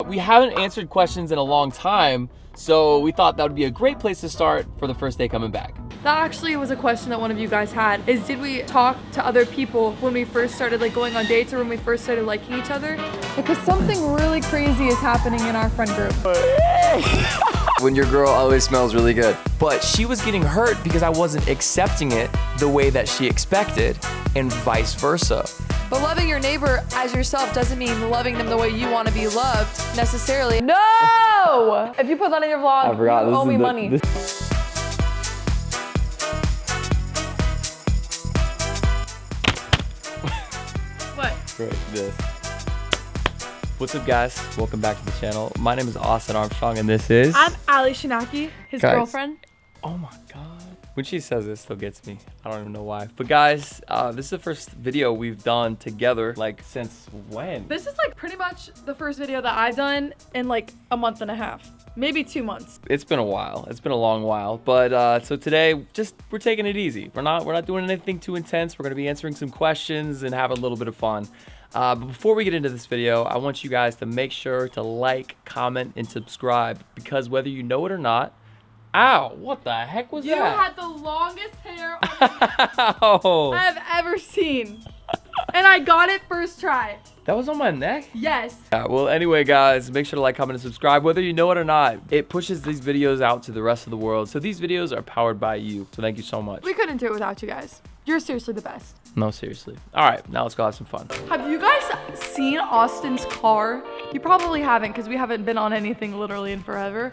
we haven't answered questions in a long time, so we thought that would be a great place to start for the first day coming back. That actually was a question that one of you guys had, is did we talk to other people when we first started like going on dates or when we first started liking each other? Because something really crazy is happening in our friend group. When your girl always smells really good. But she was getting hurt because I wasn't accepting it the way that she expected, and vice versa. But loving your neighbor as yourself doesn't mean loving them the way you want to be loved necessarily. No! If you put that in your vlog, I forgot. you owe me money. What? Right, this. What's up, guys? Welcome back to the channel. My name is Austin Armstrong, and this is... I'm Ali Shinaki, his girlfriend. Oh my God. When she says this, still gets me. I don't even know why. But guys, this is the first video we've done together, like, since when? This is like pretty much the first video that I've done in like a month and a half. Maybe 2 months. It's been a while. It's been a long while. But so today, we're taking it easy. We're not doing anything too intense. We're gonna be answering some questions and have a little bit of fun. But before we get into this video, I want you guys to make sure to like, comment, and subscribe, because whether you know it or not, ow, what the heck was that? You had the longest hair on I have ever seen. And I got it first try. That was on my neck? Yes. Yeah, well, anyway, guys, make sure to like, comment, and subscribe. Whether you know it or not, it pushes these videos out to the rest of the world. So these videos are powered by you. So thank you so much. We couldn't do it without you guys. You're seriously the best. No, seriously. All right, now let's go have some fun. Have you guys seen Austin's car? You probably haven't, because we haven't been on anything literally in forever.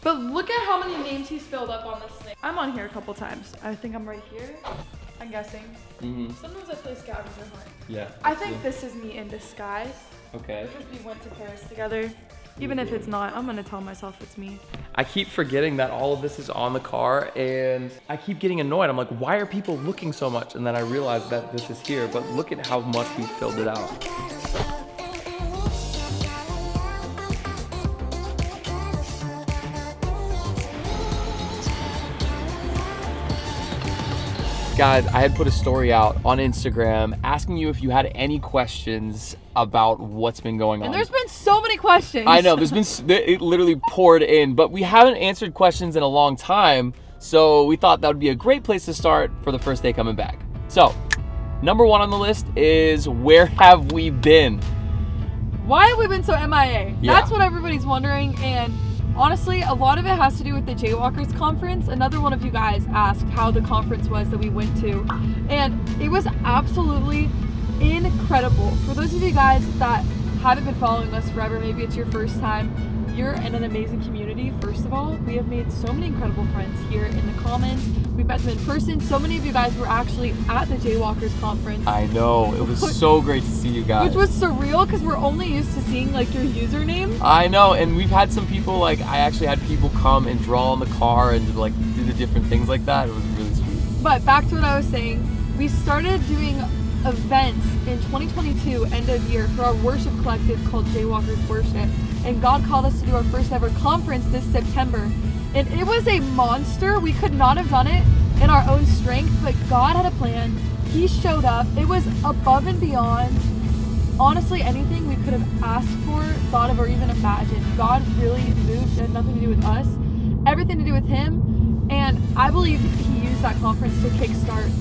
But look at how many names he's filled up on this thing. I'm on here a couple times. I think I'm right here. I'm guessing. Sometimes I play scavenger hunt. Yeah. I think this is me in disguise. Okay. Because we went to Paris together. Even if it's not, I'm gonna tell myself it's me. I keep forgetting that all of this is on the car, and I keep getting annoyed. I'm like, why are people looking so much? And then I realize that this is here, but look at how much we filled it out. Guys, I had put a story out on Instagram asking you if you had any questions about what's been going on. And there's been so many questions. I know, it literally poured in, but we haven't answered questions in a long time, so we thought that would be a great place to start for the first day coming back. So, number one on the list is, where have we been? Why have we been so MIA? Yeah. That's what everybody's wondering, and honestly, a lot of it has to do with the Jaywalkers conference. Another one of you guys asked how the conference was that we went to, and it was absolutely incredible. For those of you guys that haven't been following us forever, maybe it's your first time, you're in an amazing community. First of all, we have made so many incredible friends here in the comments. We've met them in person. So many of you guys were actually at the Jaywalkers conference. I know, it was so great to see you guys. Which was surreal, because we're only used to seeing like your username. I know, and we've had some people, like, I actually had people come and draw on the car and like do the different things like that. It was really sweet. But back to what I was saying, we started doing events in 2022, end of year, for our worship collective called Jaywalkers Worship. And God called us to do our first ever conference this September. And it was a monster. We could not have done it in our own strength, but God had a plan. He showed up. It was above and beyond, honestly, anything we could have asked for, thought of, or even imagined. God really moved. It had nothing to do with us, everything to do with Him. And I believe He used that conference to kickstart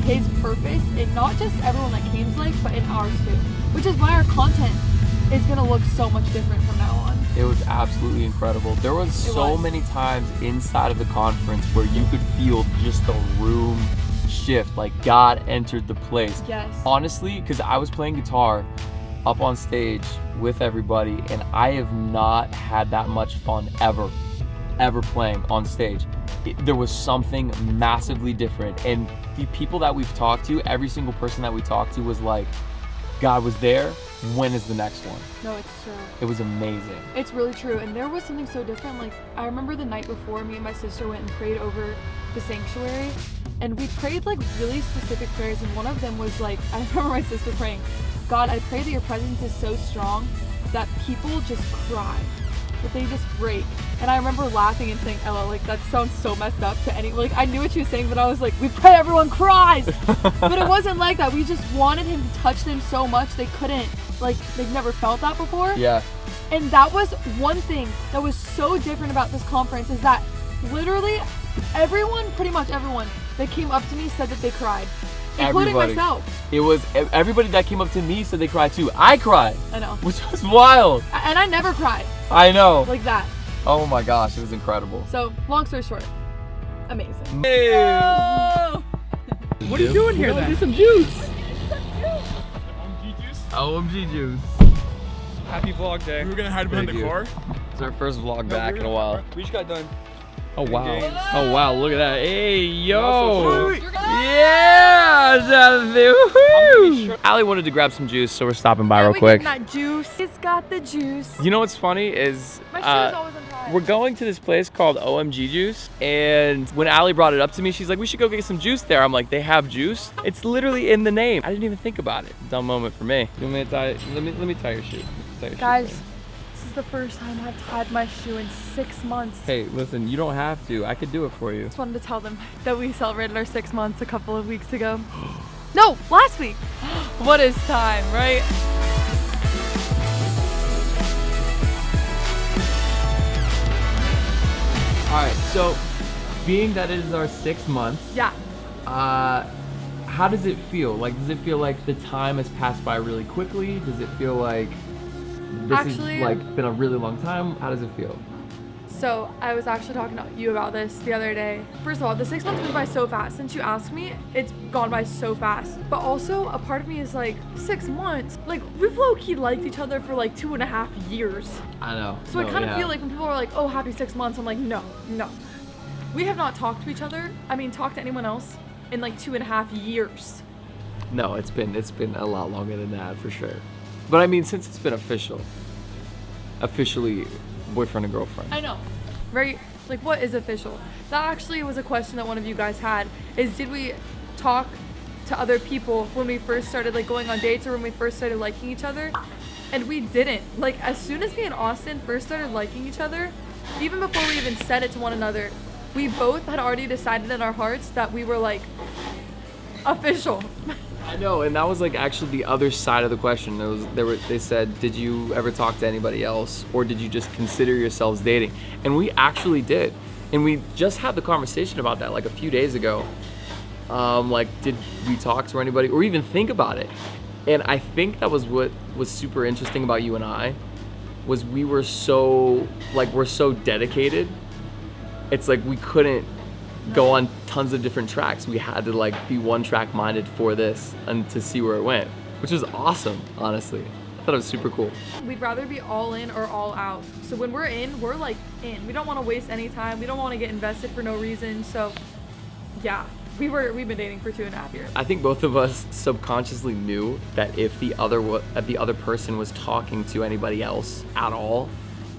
His purpose in not just everyone that Cane's like, but in ours too. Which is why our content is gonna look so much different from now on. It was absolutely incredible. There was so many times inside of the conference where you could feel just the room shift, like God entered the place. Yes. Honestly, because I was playing guitar up on stage with everybody, and I have not had that much fun ever playing on stage. There was something massively different, and the people that we've talked to, every single person that we talked to was like, God was there. When is the next one? No, it's true. It was amazing. It's really true. And there was something so different. Like, I remember the night before, me and my sister went and prayed over the sanctuary, and we prayed like really specific prayers. And one of them was like, I remember my sister praying, God, I pray that your presence is so strong that people just cry, that they just break. And I remember laughing and saying, Ella, like, that sounds so messed up to anyone. Like, I knew what she was saying, but I was like, we pray everyone cries. But it wasn't like that. We just wanted him to touch them so much they couldn't, like, they've never felt that before. Yeah. And that was one thing that was so different about this conference is that literally everyone, pretty much everyone that came up to me said that they cried, including myself. It was everybody that came up to me said they cried too. I cried. I know. Which was wild. And I never cried. I know. Like that. Oh my gosh, it was incredible. So, long story short, amazing. Hey. What are you doing here then? Do some juice. OMG Juice. Happy vlog day. We were gonna hide behind the car. It's our first vlog back in a while. We just got done. Oh wow. Games. Oh wow, look at that. Hey, yo. Also, Yeah. Woohoo. Allie wanted to grab some juice, so we're stopping by real quick. That juice. It's got the juice. You know what's funny is My shoe's always untied. we're going to this place called OMG Juice, and when Allie brought it up to me, she's like, we should go get some juice there. I'm like, they have juice? It's literally in the name. I didn't even think about it. Dumb moment for me. You want me to tie? Let me tie your shoe. Tie your Guys, shoe. this is the first time I've tied my shoe in 6 months. Hey, listen, you don't have to. I could do it for you. Just wanted to tell them that we celebrated our 6 months a couple of weeks ago. No, last week. What is time, right? All right, so being that it is our 6 months, Yeah. how does it feel? Like, does it feel like the time has passed by really quickly? Does it feel like this Actually- has like been a really long time? How does it feel? So I was actually talking to you about this the other day. First of all, the 6 months went by so fast. Since you asked me, it's gone by so fast. But also a part of me is like, 6 months? Like, we've low-key liked each other for like 2.5 years. I know. So I kind of feel like when people are like, oh, happy 6 months, I'm like, no. We have not talked to each other, talked to anyone else in like 2.5 years. No, it's been a lot longer than that for sure. But I mean, since it's been officially boyfriend and girlfriend. I know, right? Like, what is official? That actually was a question that one of you guys had, is did we talk to other people when we first started like going on dates or when we first started liking each other? And we didn't. Like, as soon as me and Austin first started liking each other, even before we even said it to one another, we both had already decided in our hearts that we were like official. I know, and that was like actually the other side of the question. They said, did you ever talk to anybody else, or did you just consider yourselves dating? And we actually did, and we just had the conversation about that like a few days ago. Like, did we talk to anybody or even think about it? And I think that was what was super interesting about you and I, was we're so dedicated. It's like we couldn't go on tons of different tracks. We had to like be one track minded for this and to see where it went, which was awesome, honestly. I thought it was super cool. We'd rather be all in or all out. So when we're in, we're like in. We don't want to waste any time. We don't want to get invested for no reason. So yeah, we've been dating for 2.5 years. I think both of us subconsciously knew that if the other person was talking to anybody else at all,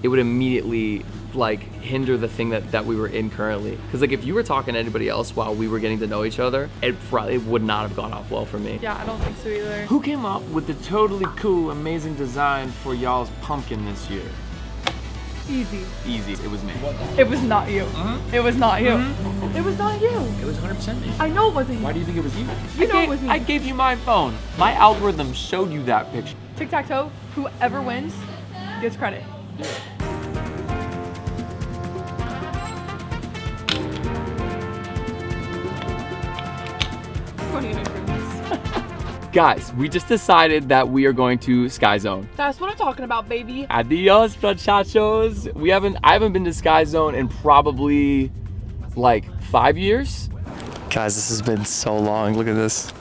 it would immediately like hinder the thing that we were in currently. Because like if you were talking to anybody else while we were getting to know each other, it probably would not have gone off well for me. Yeah, I don't think so either. Who came up with the totally cool, amazing design for y'all's pumpkin this year? Easy. Easy. It was me. It was not you. It was not you. It was not you. It was 100% me. I know it wasn't you. Why do you think it was you? You know it was me. I gave you my phone. My algorithm showed you that picture. Tic-tac-toe, whoever wins gets credit. Guys, we just decided that we are going to Sky Zone. That's what I'm talking about, baby. Adios, muchachos. I haven't been to Sky Zone in probably like 5 years. Guys, this has been so long. Look at this.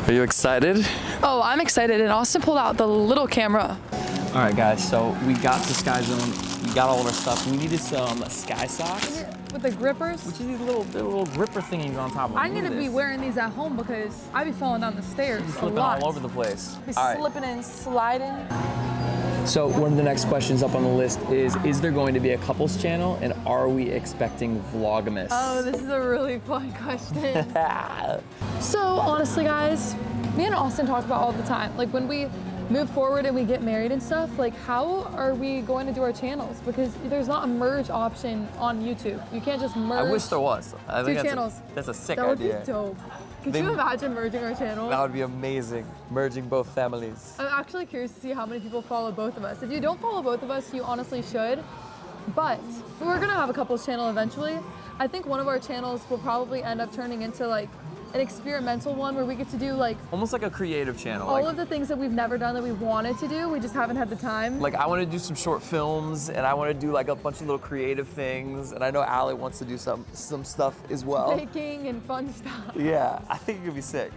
Are you excited? Oh, I'm excited. And Austin pulled out the little camera. All right, guys, so we got to Sky Zone. We got all of our stuff. We needed some Sky Socks, With the grippers. which is these little gripper thingies on top of I them. need Look to at be this. wearing these at home because I be falling down the stairs a Slipping lot. all over the place. Be All right. slipping and sliding. So one of the next questions up on the list is there going to be a couples channel, and are we expecting Vlogmas? Oh, this is a really fun question. So honestly, guys, me and Austin talk about all the time. Like when we move forward and we get married and stuff, like how are we going to do our channels? Because there's not a merge option on YouTube. You can't just merge. I wish there was. I think Two channels. That's a sick That would idea. be dope. Could you imagine merging our channels? That would be amazing. Merging both families. I'm actually curious to see how many people follow both of us. If you don't follow both of us, you honestly should. But we're gonna have a couples channel eventually. I think one of our channels will probably end up turning into like an experimental one where we get to do like Almost like a creative channel. all of the things that we've never done that we wanted to do. We just haven't had the time. Like I want to do some short films, and I want to do like a bunch of little creative things, and I know Allie wants to do some stuff as well. Baking and fun stuff. Yeah, I think it could be sick.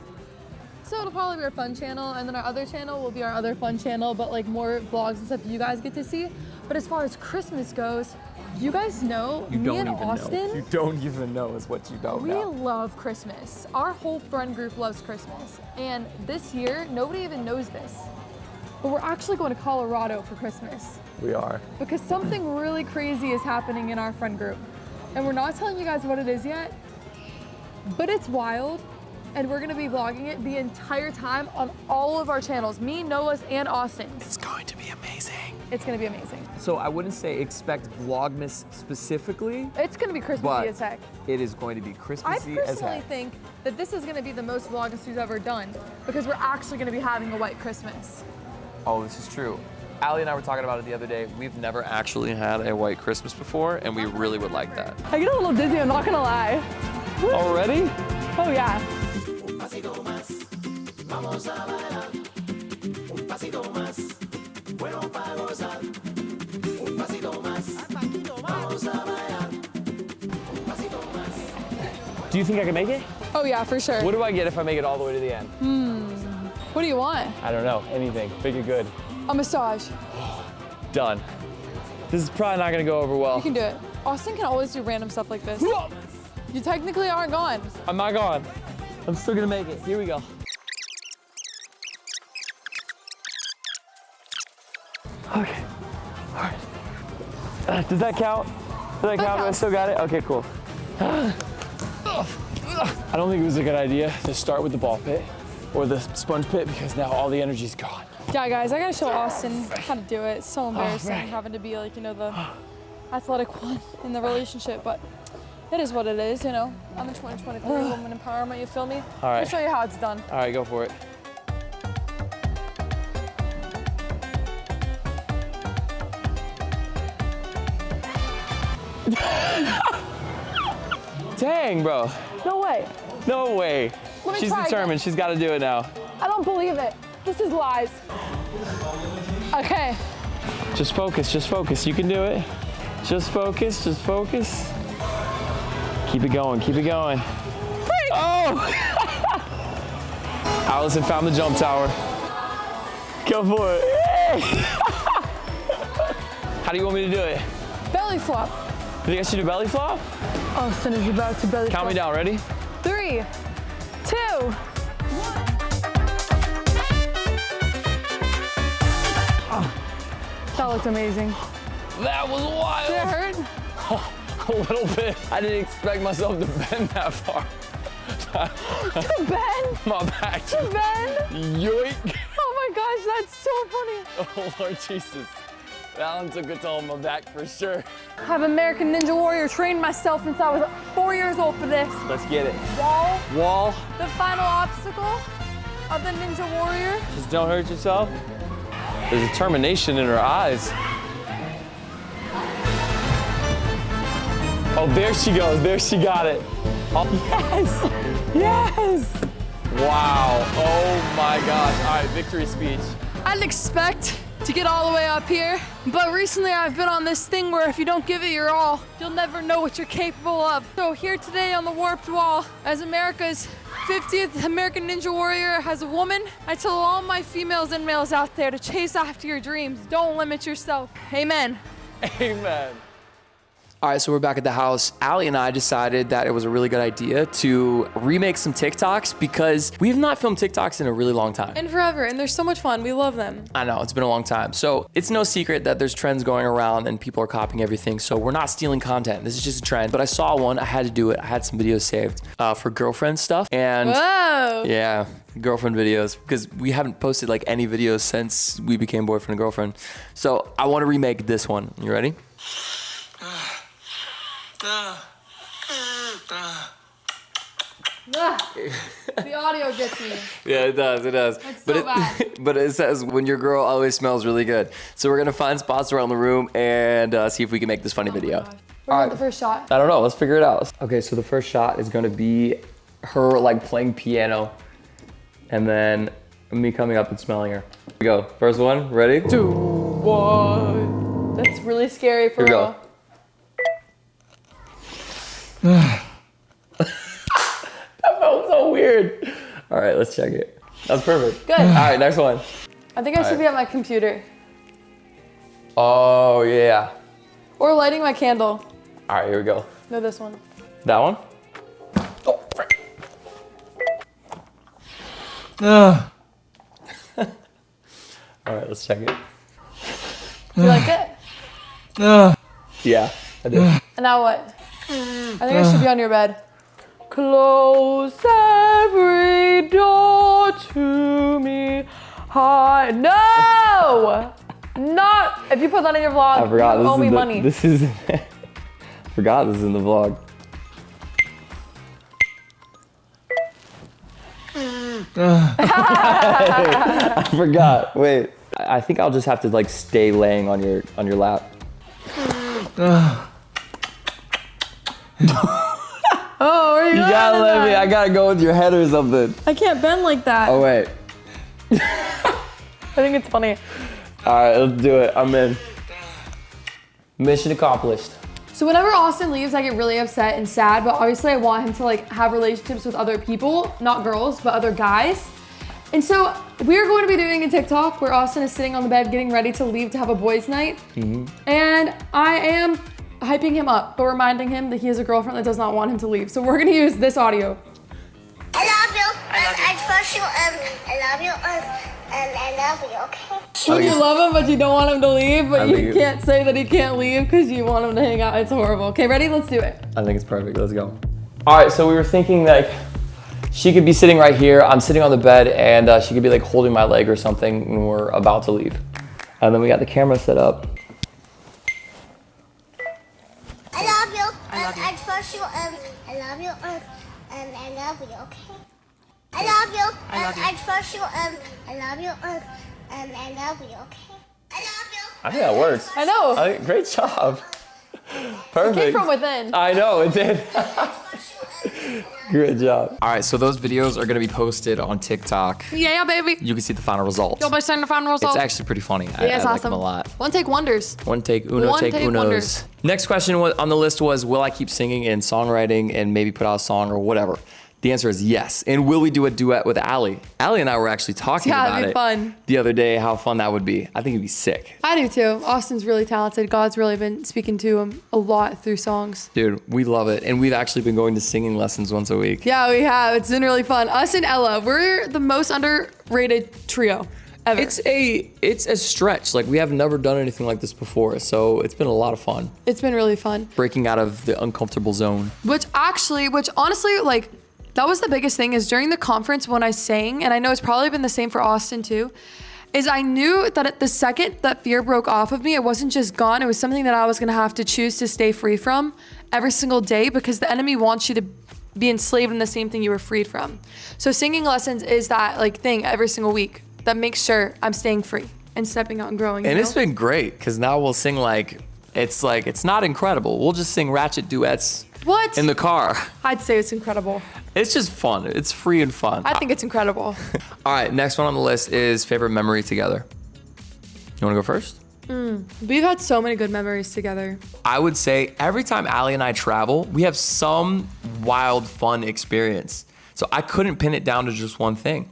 So it'll probably be our fun channel, and then our other channel will be our other fun channel, but like more vlogs and stuff you guys get to see. But as far as Christmas goes, you guys know, me and Austin, You don't even know is what you don't we know. love Christmas. Our whole friend group loves Christmas. And this year, nobody even knows this, but we're actually going to Colorado for Christmas We are. because something really crazy is happening in our friend group. And we're not telling you guys what it is yet, but it's wild. And we're gonna be vlogging it the entire time on all of our channels, me, Noah's, and Austin's. It's going to be amazing. It's gonna be amazing. So I wouldn't say expect Vlogmas specifically. It's gonna be Christmassy as heck. It is going to be I Christmassy as personally heck. think that this is gonna be the most Vlogmas we've ever done because we're actually gonna be having a white Christmas. Oh, this is true. Allie and I were talking about it the other day. We've never actually had a white Christmas before, and we really would like that. I get a little dizzy, I'm not gonna lie. Already? Oh yeah. Do you think I can make it? Oh yeah, for sure. What do I get if I make it all the way to the end? What do you want? I don't know. Anything. Make it good. A massage. Done. This is probably not gonna go over well. You can do it. Austin can always do random stuff like this. You technically aren't gone. I'm not gone. I'm still gonna make it. Here we go. Okay. All right. Does that count? Does that count? I still got it? Okay, cool. I don't think it was a good idea to start with the ball pit or the sponge pit because now all the energy's gone. Yeah, guys, I gotta show Austin how to do it. It's so embarrassing right. having to be like, you know, the athletic one in the relationship, but it is what it is, you know. I'm a 2023 woman empowerment, you feel me? All right. I'll show you how it's done. All right, go for it. Dang, bro. No way. No way. Let me She's try determined. again. She's got to do it now. I don't believe it. This is lies. Okay. Just focus. Just focus. You can do it. Just focus. Just focus. Keep it going. Keep it going. Freak! Oh! Allison found the jump tower. Go for it. Hey! How do you want me to do it? Belly flop. You think I should do belly flop? Austin is about to belly flop. Count me down. Ready? 3, 2, 1. That looked amazing. That was wild. Did it hurt? A little bit. I didn't expect myself to bend that far. To bend? My back. To bend? Yoink. Oh my gosh, that's so funny. Oh, Lord Jesus. That one took a toll on my back for sure. I've American Ninja Warrior trained myself since I was 4 years old for this. Let's get it. Wall, Wall. the final obstacle of the Ninja Warrior. Just don't hurt yourself. There's determination in her eyes. Oh, there she goes. There she got it. Oh. Yes! Yes! Wow. Oh my gosh. All right, victory speech. I didn't expect to get all the way up here, but recently I've been on this thing where if you don't give it your all, you'll never know what you're capable of. So here today on the Warped Wall, as America's 50th American Ninja Warrior, as a woman, I tell all my females and males out there to chase after your dreams. Don't limit yourself. Amen. Amen. All right, so we're back at the house. Allie and I decided that it was a really good idea to remake some TikToks because we have not filmed TikToks in a really long time. And forever, and they're so much fun. We love them. I know, it's been a long time. So it's no secret that there's trends going around and people are copying everything. So we're not stealing content. This is just a trend. But I saw one, I had to do it. I had some videos saved for girlfriend stuff. And Whoa! yeah, girlfriend videos, because we haven't posted like any videos since we became boyfriend and girlfriend. So I want to remake this one. You ready? The audio gets me. Yeah, it does. It does. It's but so bad. But it says when your girl always smells really good. So we're gonna find spots around the room and see if we can make this funny video. Where's Alright. the first shot? I don't know. Let's figure it out. Okay, so the first shot is gonna be her like playing piano, and then me coming up and smelling her. Here we go. First one. Ready? 2, 1. That's really scary for Here we real. go. That felt so weird. All right, let's check it. That's perfect. Good. All right, next one. I think I should be at my computer. Oh yeah. Or lighting my candle. All right, here we go. No, this one. That one. Oh, frick. All right, let's check it. Do you like it? Yeah, I did. And now what? I think I should be on your bed. Close every door to me. Hi. No! Not. If you put that in your vlog, I forgot. you owe me money. This is. I forgot this is in the vlog. I forgot. Wait. I think I'll just have to like stay laying on your lap. Oh, where are you You going gotta with let me. that? I gotta go with your head or something. I can't bend like that. Oh wait. I think it's funny. All right, let's do it. I'm in. Mission accomplished. So whenever Austin leaves, I get really upset and sad, but obviously I want him to like have relationships with other people, not girls, but other guys. And so we're going to be doing a TikTok where Austin is sitting on the bed getting ready to leave to have a boys' night. And I am hyping him up, but reminding him that he has a girlfriend that does not want him to leave. So we're gonna use this audio. I love you. I trust you. I love you. And I love you. Okay. When you love him, but you don't want him to leave, but I you think- can't say that he can't leave because you want him to hang out. It's horrible. Okay, ready? Let's do it. I think it's perfect. Let's go. All right, so we were thinking like she could be sitting right here. I'm sitting on the bed, and she could be like holding my leg or something when we're about to leave. And then we got the camera set up. I love you. I trust you. I love you. And I love you. Okay. I love you. I trust you. I love you. And I love you. Okay. I love you. I think that works. I know. Great job. Perfect. Came from within. I know, it did. Good job. All right, so those videos are gonna be posted on TikTok. Yeah, baby. You can see the final results. You'll be seeing the final It's result. actually pretty funny. I Yeah, it's like awesome. them a lot. One take wonders. One take, uno One take, take unos. wonders. Next question on the list was, will I keep singing and songwriting and maybe put out a song or whatever? The answer is yes. And will we do a duet with Allie? Allie and I were actually talking Yeah, about it'd be it fun. the other day, how fun that would be. I think it'd be sick. I do too. Austin's really talented. God's really been speaking to him a lot through songs. Dude, we love it. And we've actually been going to singing lessons once a week. Yeah, we have. It's been really fun. Us and Ella, we're the most underrated trio ever. It's a stretch. Like, we have never done anything like this before. So it's been a lot of fun. It's been really fun. Breaking out of the uncomfortable zone. Which honestly, like, that was the biggest thing is during the conference when I sang, and I know it's probably been the same for Austin too, is I knew that at the second that fear broke off of me, it wasn't just gone. It was something that I was gonna have to choose to stay free from every single day because the enemy wants you to be enslaved in the same thing you were freed from. So singing lessons is that like thing every single week that makes sure I'm staying free and stepping out and growing. And you it's know? been great because now we'll sing it's not incredible. We'll just sing ratchet duets What? in the car. I'd say it's incredible. It's just fun. It's free and fun. I think it's incredible. All right, next one on the list is favorite memory together. You wanna go first? We've had so many good memories together. I would say every time Allie and I travel, we have some wild, fun experience. So I couldn't pin it down to just one thing.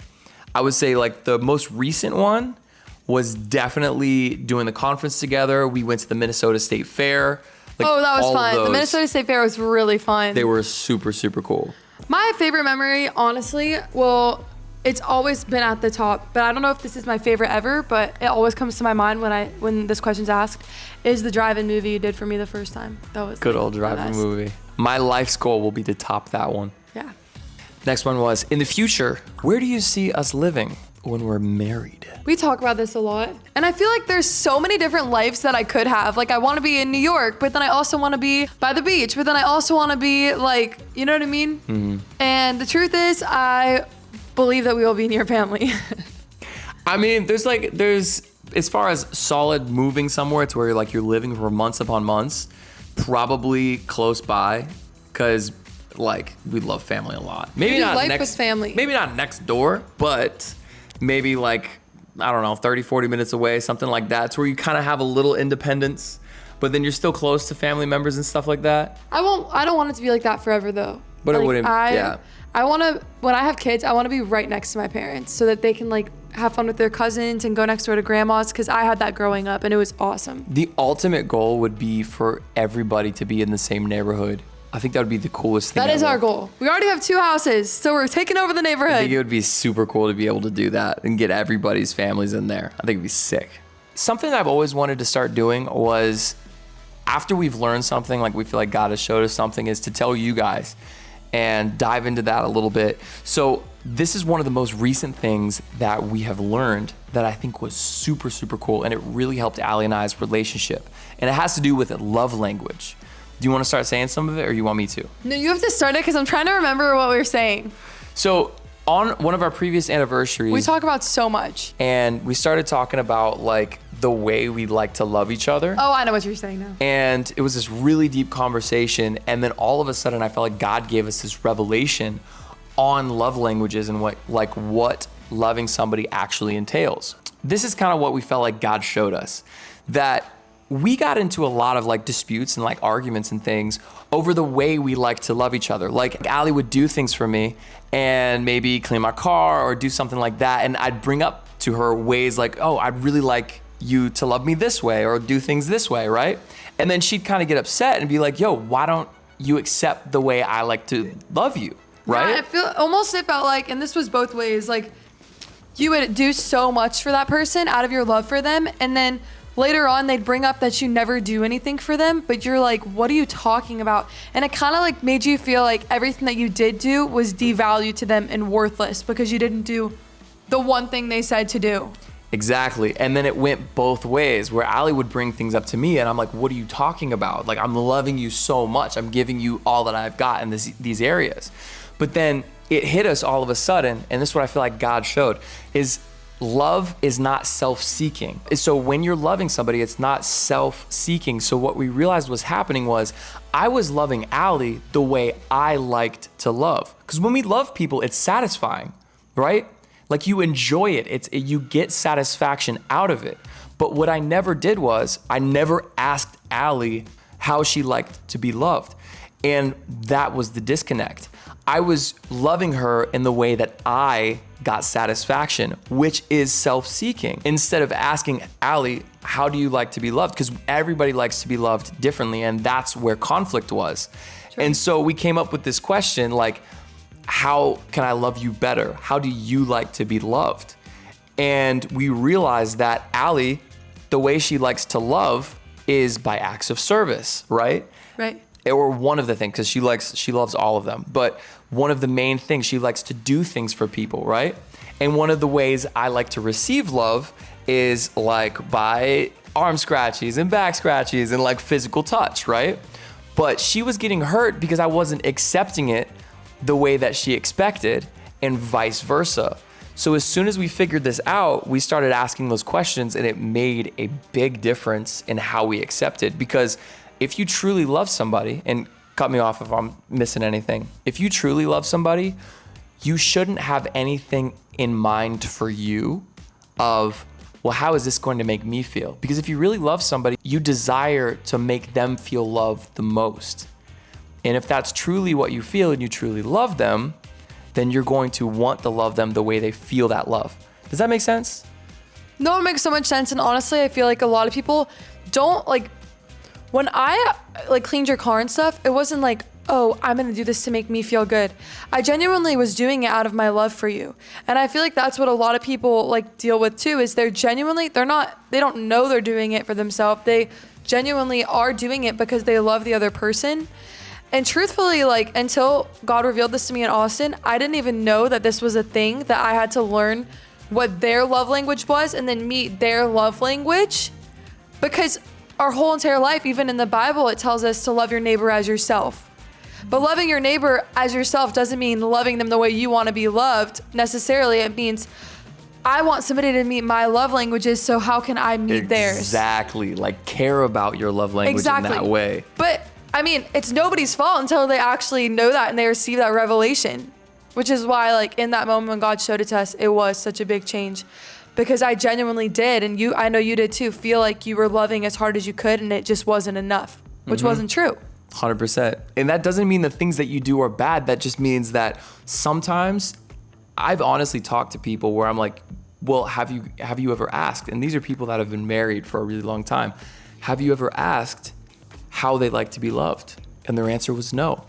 I would say like the most recent one was definitely doing the conference together. We went to the Minnesota State Fair. Like, Oh, that was all of fun. The those, Minnesota State Fair was really fun. They were super, super cool. My favorite memory, honestly, well, it's always been at the top, but I don't know if this is my favorite ever, but it always comes to my mind when this question's asked, is the drive-in movie you did for me the first time. That was Good like, old the driving best. movie. My life's goal will be to top that one. Yeah. Next one was, in the future, where do you see us living? when we're married? We talk about this a lot. And I feel like there's so many different lives that I could have. Like I want to be in New York, but then I also want to be by the beach, but then I also want to be like, you know what I mean? Mm-hmm. And the truth is, I believe that we will be near family. I mean, there's as far as solid moving somewhere to where you're living for months upon months, probably close by, because like we love family a lot. Maybe not life next with family. Maybe not next door, but maybe like, I don't know, 30, 40 minutes away, something like that. It's where you kind of have a little independence, but then you're still close to family members and stuff like that. I don't want it to be like that forever though. But like, it wouldn't, yeah. I want to, when I have kids, I want to be right next to my parents so that they can like have fun with their cousins and go next door to grandma's, because I had that growing up and it was awesome. The ultimate goal would be for everybody to be in the same neighborhood. I think that would be the coolest thing That is ever. our goal. We already have 2 houses, so we're taking over the I think neighborhood. it would be super cool to be able to do that and get everybody's families in there. I think it'd be sick. Something that I've always wanted to start doing was, after we've learned something, like we feel like God has showed us something, is to tell you guys and dive into that a little bit. So this is one of the most recent things that we have learned that I think was super, super cool, and it really helped Allie and I's relationship. And it has to do with love language. Do you want to start saying some of it, or you want me to? No, you have to start it because I'm trying to remember what we were saying. So on one of our previous anniversaries, We talk about so much. and we started talking about like the way we like to love each other. Oh, I know what you're saying now. And it was this really deep conversation. And then all of a sudden I felt like God gave us this revelation on love languages and what loving somebody actually entails. This is kind of what we felt like God showed us, that we got into a lot of like disputes and like arguments and things over the way we like to love each other. Like Allie would do things for me and maybe clean my car or do something like that. And I'd bring up to her ways like, oh, I'd really like you to love me this way or do things this way, right? And then she'd kind of get upset and be like, yo, why don't you accept the way I like to love you, right? Yeah, it felt like, and this was both ways, like you would do so much for that person out of your love for them, and then later on they'd bring up that you never do anything for them, but you're like, what are you talking about? And it kind of like made you feel like everything that you did do was devalued to them and worthless because you didn't do the one thing they said to do. Exactly. And then it went both ways, where Allie would bring things up to me and I'm like, what are you talking about? Like, I'm loving you so much. I'm giving you all that I've got in these areas. But then it hit us all of a sudden, and this is what I feel like God showed, is love is not self-seeking. So when you're loving somebody, it's not self-seeking. So what we realized was happening was I was loving Allie the way I liked to love. Because when we love people, it's satisfying, right? Like you enjoy it. You get satisfaction out of it. But what I never did was I never asked Allie how she liked to be loved. And that was the disconnect. I was loving her in the way that I got satisfaction, which is self-seeking, instead of asking Allie, how do you like to be loved? Because everybody likes to be loved differently, and that's where conflict was. True. And so we came up with this question like, how can I love you better? How do you like to be loved? And we realized that Allie, the way she likes to love is by acts of service, right? Right. Or one of the things, because she loves all of them. But one of the main things, she likes to do things for people, right? And one of the ways I like to receive love is like by arm scratchies and back scratchies and like physical touch, right? But she was getting hurt because I wasn't accepting it the way that she expected, and vice versa. So as soon as we figured this out, we started asking those questions, and it made a big difference in how we accepted. Because if you truly love somebody, and cut me off if I'm missing anything, if you truly love somebody, you shouldn't have anything in mind for you of, well, how is this going to make me feel? Because if you really love somebody, you desire to make them feel loved the most. And if that's truly what you feel and you truly love them, then you're going to want to love them the way they feel that love. Does that make sense? No, it makes so much sense. And honestly, I feel like a lot of people don't like, when I like cleaned your car and stuff, it wasn't like, oh, I'm gonna do this to make me feel good. I genuinely was doing it out of my love for you. And I feel like that's what a lot of people like deal with too, is they don't know they're doing it for themselves. They genuinely are doing it because they love the other person. And truthfully, like until God revealed this to me in Austin, I didn't even know that this was a thing that I had to learn what their love language was and then meet their love language. Because our whole entire life, even in the Bible, it tells us to love your neighbor as yourself. But loving your neighbor as yourself doesn't mean loving them the way you want to be loved necessarily. It means I want somebody to meet my love languages, so how can I meet theirs? Exactly. Like, care about your love language in that way. But I mean, it's nobody's fault until they actually know that and they receive that revelation, which is why, like, in that moment when God showed it to us, it was such a big change, because I genuinely did, and I know you did too, feel like you were loving as hard as you could and it just wasn't enough, which wasn't true. 100%. And that doesn't mean the things that you do are bad. That just means that sometimes I've honestly talked to people where I'm like, well, have you ever asked? And these are people that have been married for a really long time. Have you ever asked how they like to be loved? And their answer was no.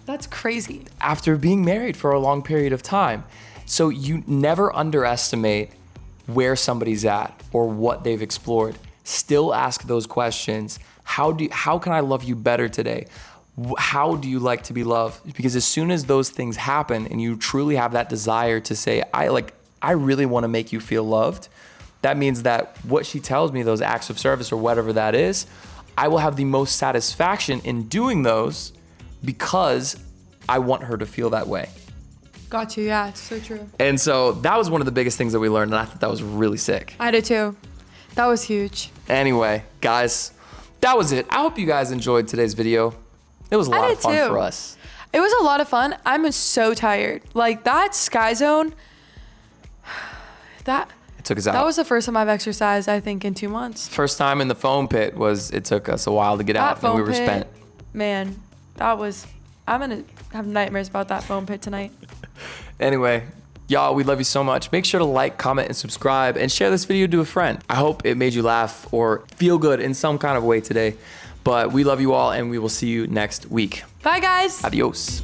That's crazy. After being married for a long period of time. So you never underestimate where somebody's at or what they've explored. Still ask those questions. How can I love you better today? How do you like to be loved? Because as soon as those things happen and you truly have that desire to say, I really want to make you feel loved, that means that what she tells me, those acts of service or whatever that is, I will have the most satisfaction in doing those because I want her to feel that way. Got you, yeah, it's so true. And so that was one of the biggest things that we learned, and I thought that was really sick. I did too. That was huge. Anyway, guys, that was it. I hope you guys enjoyed today's video. It was a lot of fun for us. It was a lot of fun. I'm so tired. Like, that Sky Zone, it took us out. That was the first time I've exercised, I think, in 2 months. First time in the foam pit it took us a while to get out, and we were spent. Man, I'm gonna have nightmares about that foam pit tonight. Anyway, y'all, we love you so much. Make sure to like, comment, and subscribe, and share this video to a friend. I hope it made you laugh or feel good in some kind of way today. But we love you all, and we will see you next week. Bye, guys. Adios.